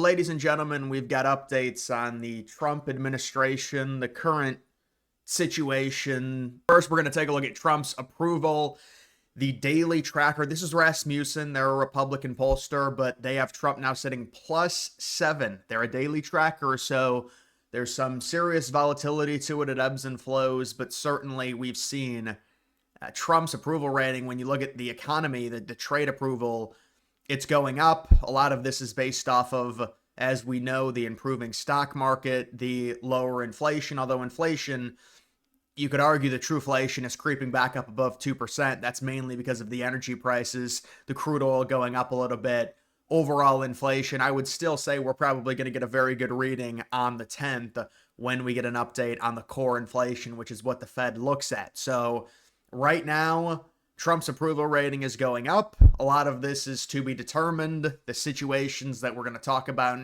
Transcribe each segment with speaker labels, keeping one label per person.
Speaker 1: Ladies and gentlemen, we've got updates on the Trump administration, the current situation. First, we're going to take a look at Trump's approval, the daily tracker. This is Rasmussen. They're a Republican pollster, but they have Trump now sitting +7. They're a daily tracker, so there's some serious volatility to it. It ebbs and flows, but certainly we've seen Trump's approval rating. When you look at the economy, the trade approval, it's going up. A lot of this is based off of, as we know, the improving stock market, the lower inflation, although inflation, you could argue the trueflation is creeping back up above 2%. That's mainly because of the energy prices, the crude oil going up a little bit. Overall inflation, I would still say we're probably going to get a very good reading on the 10th when we get an update on the core inflation, which is what the Fed looks at. So right now, Trump's approval rating is going up. A lot of this is to be determined. The situations that we're going to talk about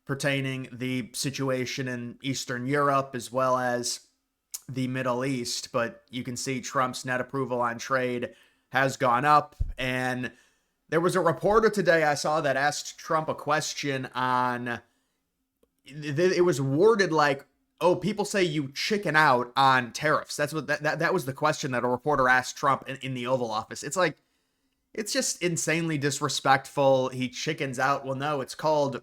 Speaker 1: pertaining the situation in Eastern Europe as well as the Middle East. But you can see Trump's net approval on trade has gone up. And there was a reporter today I saw that asked Trump a question on, it was worded like, oh, people say you chicken out on tariffs. That's what that was the question that a reporter asked Trump in the Oval Office. It's like, it's just insanely disrespectful. He chickens out. Well, no, it's called,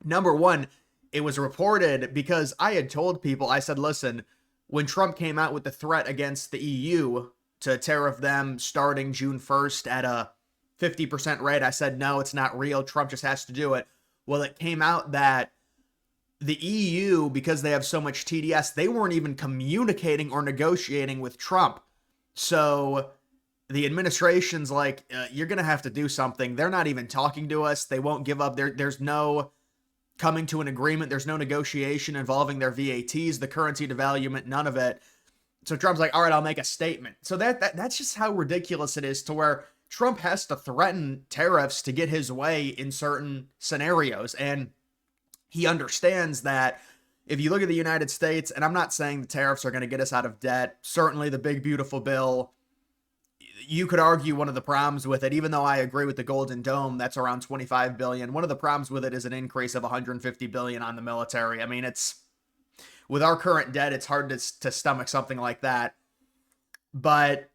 Speaker 1: number one, it was reported because I had told people, I said, listen, when Trump came out with the threat against the EU to tariff them starting June 1st at a 50% rate, I said, no, it's not real. Trump just has to do it. Well, it came out that the EU, because they have so much TDS, they weren't even communicating or negotiating with Trump. So the administration's like, you're going to have to do something. They're not even talking to us. They won't give up. There's no coming to an agreement. There's no negotiation involving their VATs, the currency devaluation, none of it. So Trump's like, all right, I'll make a statement. So that's just how ridiculous it is, to where Trump has to threaten tariffs to get his way in certain scenarios. And he understands that if you look at the United States, and I'm not saying the tariffs are going to get us out of debt, certainly the big, beautiful bill, you could argue one of the problems with it, even though I agree with the Golden Dome, that's around 25 billion. One of the problems with it is an increase of 150 billion on the military. I mean, it's, with our current debt, it's hard to stomach something like that. But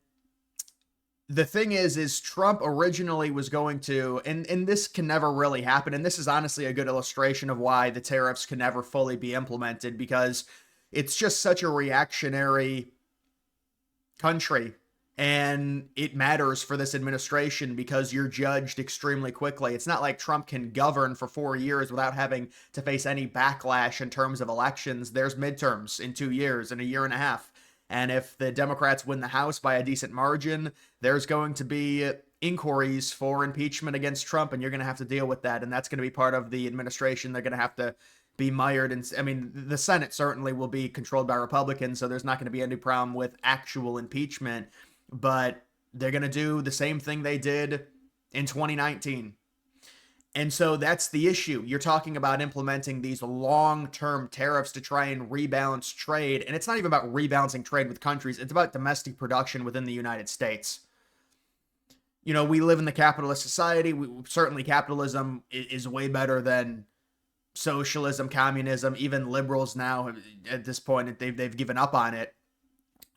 Speaker 1: the thing is Trump originally was going to, and this can never really happen, and this is honestly a good illustration of why the tariffs can never fully be implemented, because it's just such a reactionary country, and it matters for this administration because you're judged extremely quickly. It's not like Trump can govern for 4 years without having to face any backlash in terms of elections. There's midterms in 2 years and a year and a half. And if the Democrats win the House by a decent margin, there's going to be inquiries for impeachment against Trump, and you're going to have to deal with that. And that's going to be part of the administration. They're going to have to be mired. And I mean, the Senate certainly will be controlled by Republicans, so there's not going to be any problem with actual impeachment. But they're going to do the same thing they did in 2019. And so that's the issue. You're talking about implementing these long-term tariffs to try and rebalance trade. And it's not even about rebalancing trade with countries. It's about domestic production within the United States. You know, we live in the capitalist society. Certainly capitalism is way better than socialism, communism. Even liberals now, at this point, they've given up on it.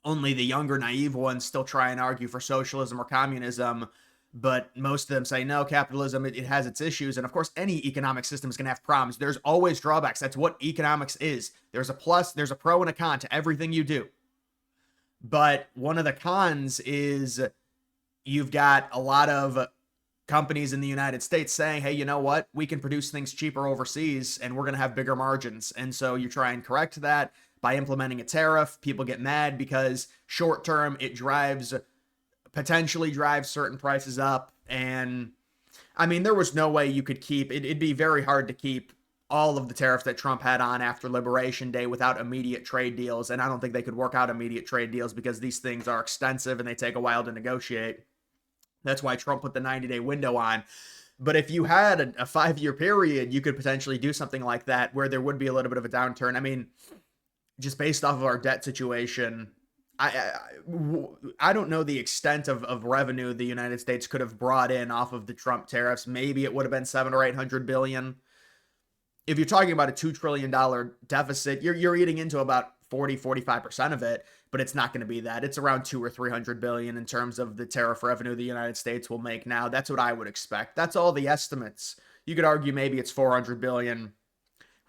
Speaker 1: Only the younger, naive ones still try and argue for socialism or communism. But most of them say, no, capitalism, it has its issues. And of course, any economic system is going to have problems. There's always drawbacks. That's what economics is. There's a plus, there's a pro and a con to everything you do. But one of the cons is you've got a lot of companies in the United States saying, hey, you know what? We can produce things cheaper overseas and we're going to have bigger margins. And so you try and correct that by implementing a tariff. People get mad because short term, it potentially drives certain prices up. And I mean, there was no way you could keep it'd be very hard to keep all of the tariffs that Trump had on after Liberation Day without immediate trade deals. And I don't think they could work out immediate trade deals because these things are extensive and they take a while to negotiate. That's why Trump put the 90-day window on. But if you had a 5-year period, you could potentially do something like that where there would be a little bit of a downturn. I mean, just based off of our debt situation, I don't know the extent of revenue the United States could have brought in off of the Trump tariffs. Maybe it would have been 700 or 800 billion. if you're talking about a $2 trillion deficit, you're eating into about 45% of it, but it's not going to be that. It's around 2 or 300 billion in terms of the tariff revenue the United States will make now. That's what I would expect. That's all the estimates. You could argue maybe it's 400 billion.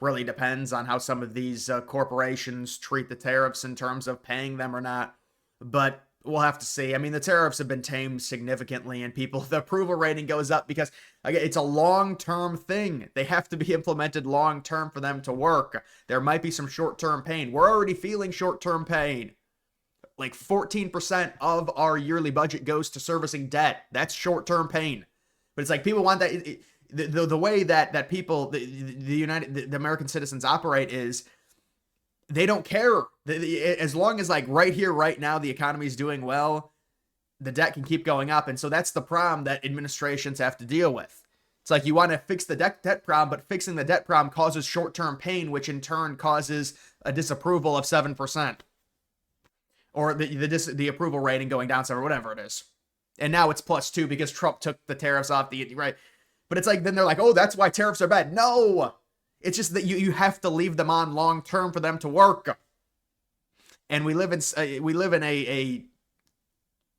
Speaker 1: Really depends on how some of these corporations treat the tariffs in terms of paying them or not. But we'll have to see. I mean, the tariffs have been tamed significantly, and the approval rating goes up because again, it's a long-term thing. They have to be implemented long-term for them to work. There might be some short-term pain. We're already feeling short-term pain. Like 14% of our yearly budget goes to servicing debt. That's short-term pain. But it's like people want that. The way that people, the American citizens operate is they don't care. As long as like right here, right now, the economy is doing well, the debt can keep going up. And so that's the problem that administrations have to deal with. It's like you want to fix the debt problem, but fixing the debt problem causes short-term pain, which in turn causes a disapproval of 7%. Or the approval rating going down 7, or whatever it is. And now it's +2 because Trump took the tariffs off right. But it's like, then they're like, oh, that's why tariffs are bad. No, it's just that you have to leave them on long term for them to work. And we live in a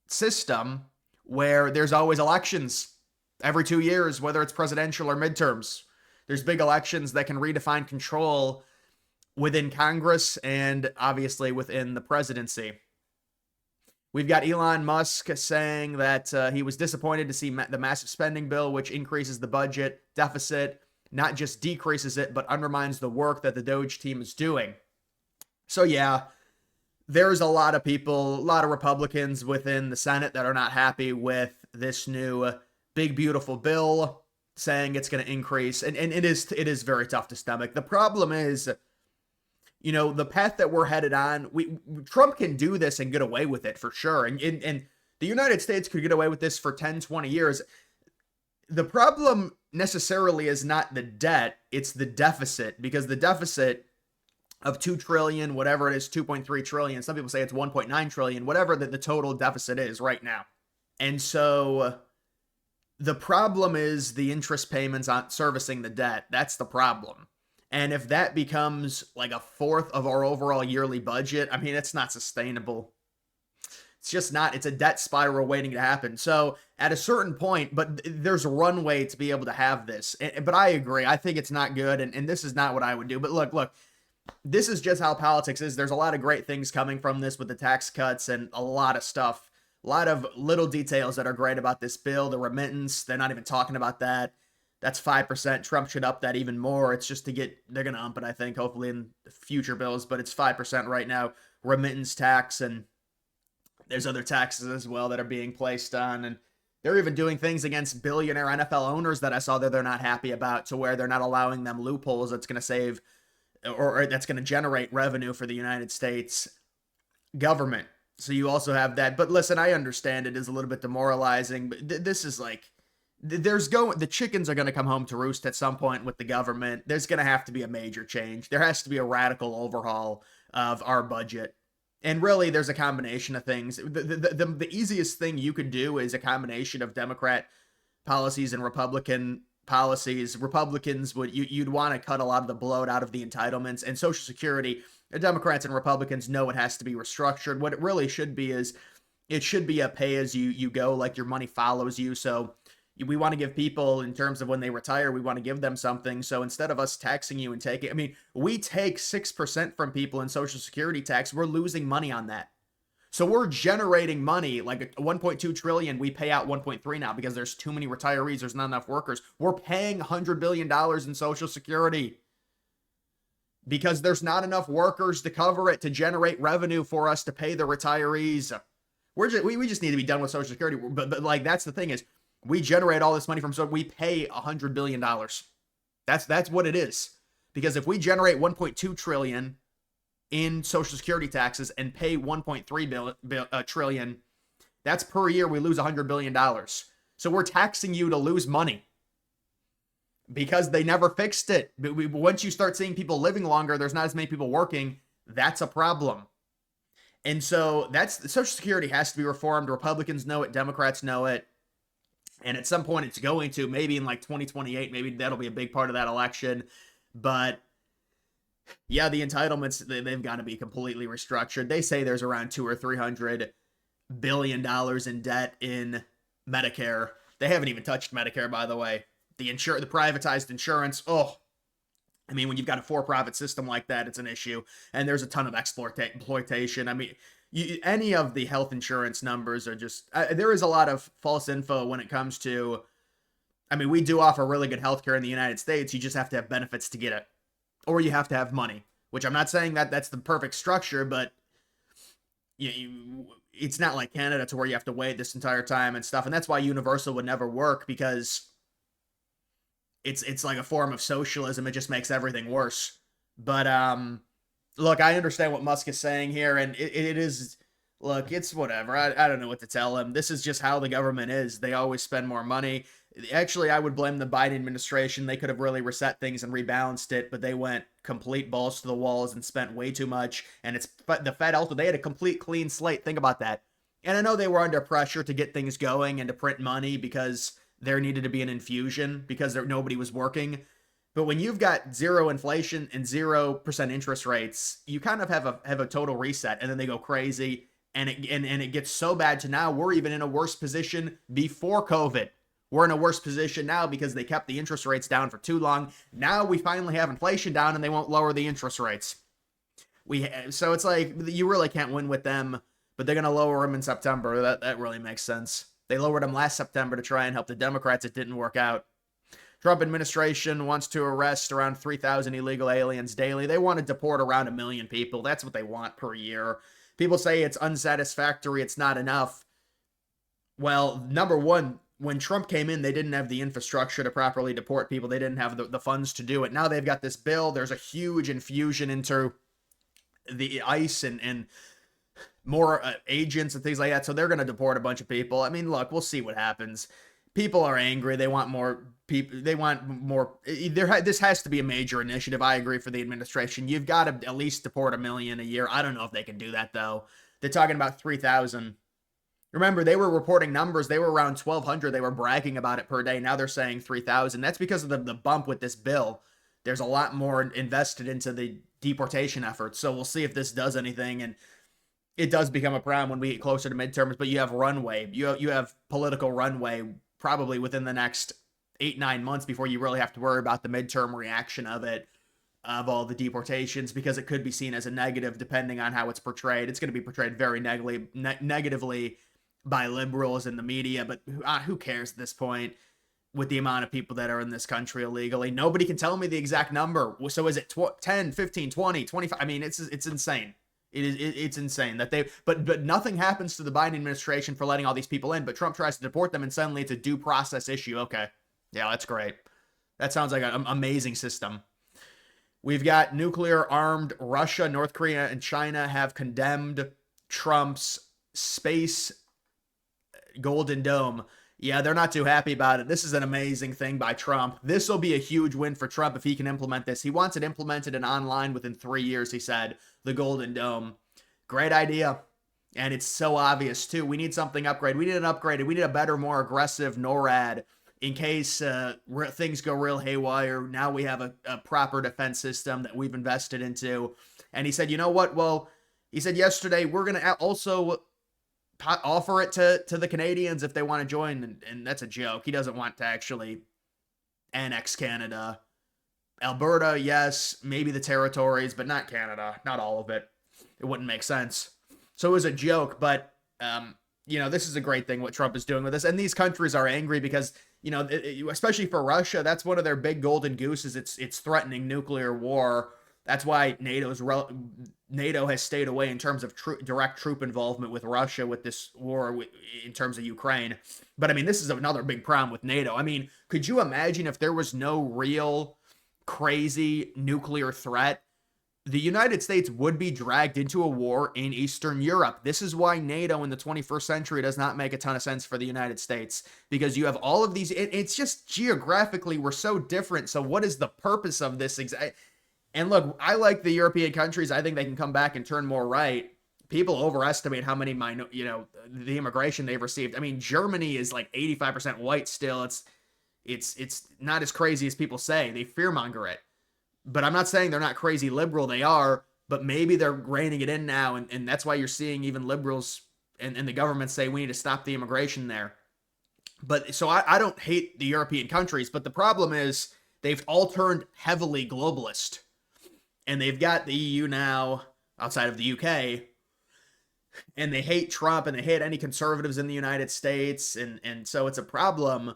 Speaker 1: system where there's always elections every 2 years, whether it's presidential or midterms. There's big elections that can redefine control within Congress and obviously within the presidency. We've got Elon Musk saying that he was disappointed to see the massive spending bill, which increases the budget deficit, not just decreases it, but undermines the work that the Doge team is doing. So yeah, there's a lot of people, a lot of Republicans within the Senate that are not happy with this new big, beautiful bill, saying it's going to increase. And it is very tough to stomach. The problem is, you know, the path that we're headed on, Trump can do this and get away with it for sure. And the United States could get away with this for 10, 20 years. The problem necessarily is not the debt, it's the deficit, because the deficit of 2 trillion, whatever it is, 2.3 trillion, some people say it's 1.9 trillion, whatever the total deficit is right now. And so the problem is the interest payments on servicing the debt. That's the problem. And if that becomes like a fourth of our overall yearly budget, I mean, it's not sustainable. It's just not. It's a debt spiral waiting to happen. So at a certain point, but there's a runway to be able to have this. But I agree. I think it's not good. And this is not what I would do. But look, this is just how politics is. There's a lot of great things coming from this with the tax cuts and a lot of stuff. A lot of little details that are great about this bill. The remittance, they're not even talking about that. That's 5%. Trump should up that even more. It's just they're going to ump it, I think, hopefully in future bills, but it's 5% right now. Remittance tax, and there's other taxes as well that are being placed on. And they're even doing things against billionaire NFL owners that I saw that they're not happy about, to where they're not allowing them loopholes that's going to save or that's going to generate revenue for the United States government. So you also have that. But listen, I understand it is a little bit demoralizing, but this is like, the chickens are going to come home to roost at some point with the government. There's going to have to be a major change. There has to be a radical overhaul of our budget. And really, there's a combination of things. The easiest thing you could do is a combination of Democrat policies and Republican policies. Republicans you'd want to cut a lot of the bloat out of the entitlements and Social Security. The Democrats and Republicans know it has to be restructured. What it really should be is it should be a pay as you go, like your money follows you. So we want to give people, in terms of when they retire, we want to give them something. So instead of us taxing you and taking, I mean, we take 6% from people in Social Security tax. We're losing money on that. So we're generating money, like 1.2 trillion. We pay out 1.3 now because there's too many retirees. There's not enough workers. We're paying $100 billion in Social Security because there's not enough workers to cover it, to generate revenue for us to pay the retirees. We just need to be done with Social Security. But like, that's the thing is, we generate all this money from, so we pay $100 billion. That's what it is. Because if we generate 1.2 trillion in Social Security taxes and pay 1.3 trillion, that's per year we lose $100 billion. So we're taxing you to lose money because they never fixed it. Once you start seeing people living longer, there's not as many people working. That's a problem. And so Social Security has to be reformed. Republicans know it. Democrats know it. And at some point it's going to, maybe in like 2028, maybe that'll be a big part of that election. But yeah, the entitlements, they've got to be completely restructured. They say there's around 2 or 300 billion dollars in debt in Medicare. They haven't even touched Medicare, by the way. The privatized insurance. Oh, I mean, when you've got a for-profit system like that, it's an issue, and there's a ton of exploitation. I mean, any of the health insurance numbers are just there is a lot of false info when it comes to. I mean, we do offer really good healthcare in the United States. You just have to have benefits to get it, or you have to have money. Which I'm not saying that that's the perfect structure, but it's not like Canada to where you have to wait this entire time and stuff, and that's why universal would never work because it's like a form of socialism. It just makes everything worse. But look, I understand what Musk is saying here, and it is look, it's whatever. I don't know what to tell him. This is just how the government is. They always spend more money. Actually, I would blame the Biden administration. They could have really reset things and rebalanced it, but they went complete balls to the walls and spent way too much. And it's the Fed also, they had a complete clean slate. Think about that. And I know they were under pressure to get things going and to print money because there needed to be an infusion because nobody was working. But when you've got zero inflation and 0% interest rates, you kind of have a total reset, and then they go crazy, and it gets so bad to now we're even in a worse position before COVID. We're in a worse position now because they kept the interest rates down for too long. Now we finally have inflation down, and they won't lower the interest rates. So it's like you really can't win with them, but they're going to lower them in September. That really makes sense. They lowered them last September to try and help the Democrats. It didn't work out. Trump administration wants to arrest around 3,000 illegal aliens daily. They want to deport around 1 million people. That's what they want per year. People say it's unsatisfactory. It's not enough. Well, number one, when Trump came in, they didn't have the infrastructure to properly deport people. They didn't have the funds to do it. Now they've got this bill. There's a huge infusion into the ICE and more agents and things like that. So they're going to deport a bunch of people. I mean, look, we'll see what happens. People are angry. They want more people. They want more. This has to be a major initiative. I agree for the administration. You've got to at least deport 1 million a year. I don't know if they can do that, though. They're talking about 3,000. Remember, they were reporting numbers. They were around 1,200. They were bragging about it per day. Now they're saying 3,000. That's because of the bump with this bill. There's a lot more invested into the deportation efforts. So we'll see if this does anything. And it does become a problem when we get closer to midterms, but you have runway. You have political runway probably within the next 8-9 months before you really have to worry about the midterm reaction of it, of all the deportations, because it could be seen as a negative depending on how it's portrayed. It's going to be portrayed very negatively by liberals in the media, but who cares at this point with the amount of people that are in this country illegally? Nobody can tell me the exact number. So is it 10, 15, 20, 25? I mean, it's insane. It's insane that but nothing happens to the Biden administration for letting all these people in, but Trump tries to deport them and suddenly it's a due process issue. Okay. Yeah, that's great. That sounds like an amazing system. We've got nuclear armed Russia, North Korea, and China have condemned Trump's space Golden Dome. Yeah, they're not too happy about it. This is an amazing thing by Trump. This will be a huge win for Trump if he can implement this. He wants it implemented and online within 3 years, he said. The Golden Dome. Great idea. And it's so obvious, too. We need something upgraded. We need an upgrade. We need a better, more aggressive NORAD in case things go real haywire. Now we have a proper defense system that we've invested into. And he said, you know what? Well, he said yesterday, we're going to also offer it to the Canadians if they want to join, and that's a joke. He doesn't want to actually annex Canada. Alberta, yes, maybe the territories, but not Canada, not all of it. It wouldn't make sense. So it was a joke, but this is a great thing what Trump is doing with this, and these countries are angry because especially for Russia, that's one of their big golden gooses. It's threatening nuclear war. That's why NATO has stayed away in terms of direct troop involvement with Russia with this war in terms of Ukraine. But I mean, this is another big problem with NATO. I mean, could you imagine if there was no real crazy nuclear threat? The United States would be dragged into a war in Eastern Europe. This is why NATO in the 21st century does not make a ton of sense for the United States, because you have all of these. It's just geographically, we're so different. So what is the purpose of this? And look, I like the European countries. I think they can come back and turn more right. People overestimate how many the immigration they've received. I mean, Germany is like 85% white still. It's not as crazy as people say. They fearmonger it. But I'm not saying they're not crazy liberal. They are, but maybe they're reining it in now. And that's why you're seeing even liberals and the government say we need to stop the immigration there. But so I don't hate the European countries, but the problem is they've all turned heavily globalist. And they've got the EU now outside of the UK, and they hate Trump and they hate any conservatives in the United States, and so it's a problem.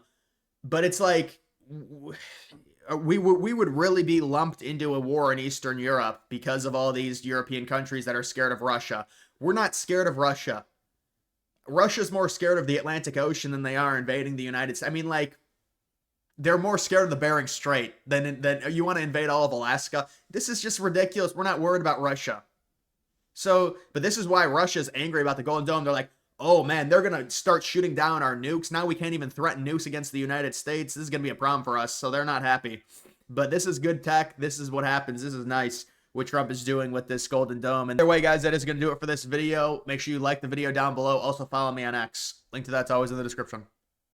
Speaker 1: But it's like we would really be lumped into a war in Eastern Europe because of all these European countries that are scared of Russia. We're not scared of Russia. Russia's more scared of the Atlantic Ocean than they are invading the United States. I mean, like, they're more scared of the Bering Strait than you want to invade all of Alaska. This is just ridiculous. We're not worried about Russia. So, but this is why Russia's angry about the Golden Dome. They're like, oh man, they're going to start shooting down our nukes. Now we can't even threaten nukes against the United States. This is going to be a problem for us. So they're not happy. But this is good tech. This is what happens. This is nice what Trump is doing with this Golden Dome. And either way, guys, that is going to do it for this video. Make sure you like the video down below. Also follow me on X. Link to that's always in the description.